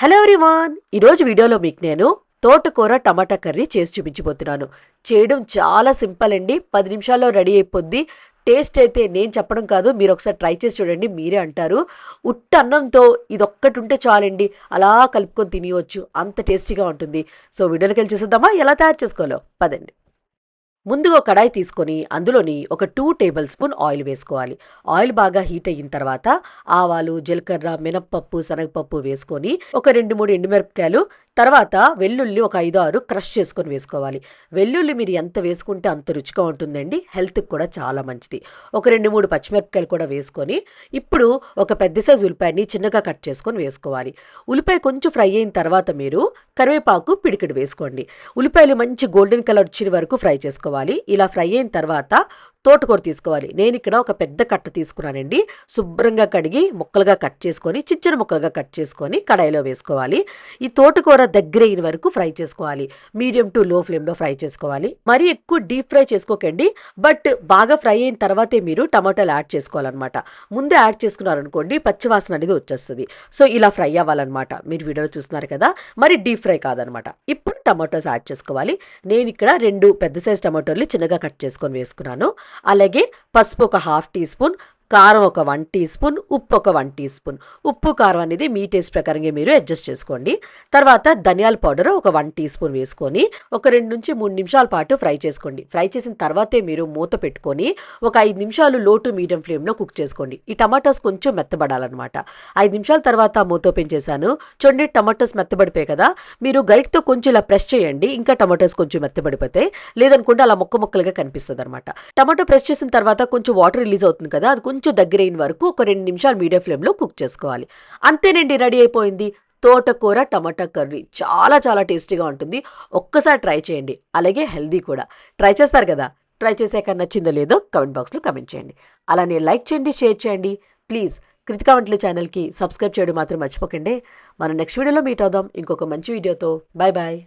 Hello everyone, ఈరోజు వీడియోలో మీకు నేను తోటకూర టమాటా కర్రీ చేసి చూపించబోతున్నాను. చేయడం చాలా సింపుల్ అండి. 10 నిమిషాల్లో రెడీ అయిపోద్ది. టేస్ట్ అయితే నేను చెప్పడం కాదు, మీరు ఒకసారి ట్రై చేసి చూడండి, మీరే అంటారు. ఉట్ట అన్నంతో ఇదొక్కటి ఉంటే చాలండి, అలా కలుపుకొని తినేయవచ్చు, అంత టేస్టీగా ఉంటుంది. సో వీడియోలోకి వెళ్ళి చూసేద్దామా ఎలా తయారు చేసుకోవాలో? పదండి. ముందుగా ఒక కడాయి తీసుకొని అందులోని ఒక 2 టేబుల్ స్పూన్ ఆయిల్ వేసుకోవాలి. ఆయిల్ బాగా హీట్ అయిన తర్వాత ఆవాలు, జీలకర్ర, మినప్పప్పు, శనగపప్పు వేసుకొని ఒక 2-3 ఎండుమిరపకాయలు, తర్వాత వెల్లుల్లి ఒక 5-6 క్రష్ చేసుకొని వేసుకోవాలి. వెల్లుల్లి మీరు ఎంత వేసుకుంటే అంత రుచిగా ఉంటుందండి, హెల్త్కి కూడా చాలా మంచిది. ఒక 2-3 పచ్చిమిరపకాయలు కూడా వేసుకొని ఇప్పుడు ఒక పెద్ద సైజు ఉల్లిపాయని చిన్నగా కట్ చేసుకొని వేసుకోవాలి. ఉల్లిపాయ కొంచెం ఫ్రై అయిన తర్వాత మీరు కరివేపాకు పిడికెడు వేసుకోండి. ఉల్లిపాయలు మంచి గోల్డెన్ కలర్ వచ్చిన వరకు ఫ్రై చేసుకోవాలి. ఇలా ఫ్రై అయిన తర్వాత తోటకూర తీసుకోవాలి. నేను ఇక్కడ ఒక పెద్ద కట్ట తీసుకున్నానండి. శుభ్రంగా కడిగి ముక్కలుగా కట్ చేసుకొని, చిన్న ముక్కలుగా కట్ చేసుకొని కడాయిలో వేసుకోవాలి. ఈ తోటకూర దగ్గర అయిన వరకు ఫ్రై చేసుకోవాలి. మీడియం టు లో ఫ్లేమ్లో ఫ్రై చేసుకోవాలి. మరీ ఎక్కువ డీప్ ఫ్రై చేసుకోకండి, బట్ బాగా ఫ్రై అయిన తర్వాతే మీరు టమాటాలు యాడ్ చేసుకోవాలన్నమాట. ముందే యాడ్ చేసుకున్నారనుకోండి పచ్చివాసన అనేది వచ్చేస్తుంది. సో ఇలా ఫ్రై అవ్వాలన్నమాట. మీరు వీడియోలో చూస్తున్నారు కదా, మరి డీప్ ఫ్రై కాదనమాట. ఇప్పుడు టమాటోస్ యాడ్ చేసుకోవాలి. నేను ఇక్కడ 2 పెద్ద సైజ్ టమాటోలు చిన్నగా కట్ చేసుకొని వేసుకున్నాను. అలాగే పసుపు ఒక 1/2 టీ స్పూన్, కారం ఒక 1 టీ స్పూన్, ఉప్పు ఒక 1 టీ స్పూన్. ఉప్పు కారం అనేది మీ టేస్ట్ ప్రకారంగా మీరు అడ్జస్ట్ చేసుకోండి. తర్వాత ధనియాల పౌడర్ ఒక 1 టీ స్పూన్ వేసుకొని ఒక 2-3 నిమిషాల పాటు ఫ్రై చేసుకోండి. ఫ్రై చేసిన తర్వాతే మీరు మూత పెట్టుకొని ఒక 5 నిమిషాలు లో టు మీడియం ఫ్లేమ్లో కుక్ చేసుకోండి. ఈ టమాటోస్ కొంచెం మెత్తబడాలన్నమాట. 5 నిమిషాల తర్వాత మూత ఓపెన్ చేశాను. చూడండి, టమాటోస్ మెత్తబడిపోయాయి కదా. మీరు గరిటతో కొంచెం ఇలా ప్రెస్ చేయండి, ఇంకా టమాటోస్ కొంచెం మెత్తబడిపోతాయి. లేదనుకుంటే అలా ముక్కలుగా కనిపిస్తుంది అనమాట. టమాటో ప్రెస్ చేసిన తర్వాత కొంచెం వాటర్ రిలీజ్ అవుతుంది కదా, అది కొంచెం దగ్గరైన వరకు ఒక 2 నిమిషాలు మీడియం ఫ్లేమ్లో కుక్ చేసుకోవాలి. అంతేనండి, రెడీ అయిపోయింది తోటకూర టమాటా కర్రీ. చాలా చాలా టేస్టీగా ఉంటుంది. ఒక్కసారి ట్రై చేయండి, అలాగే హెల్దీ కూడా. ట్రై చేస్తారు కదా, ట్రై చేసాక నచ్చిందో లేదో కమెంట్ బాక్స్లో కమెంట్ చేయండి. అలానే లైక్ చేయండి, షేర్ చేయండి. ప్లీజ్ కృతికా వంటల ఛానల్కి సబ్స్క్రైబ్ చేయడం మాత్రం మర్చిపోకండి. మనం నెక్స్ట్ వీడియోలో మీట్ అవుదాం ఇంకొక మంచి వీడియోతో. Bye bye.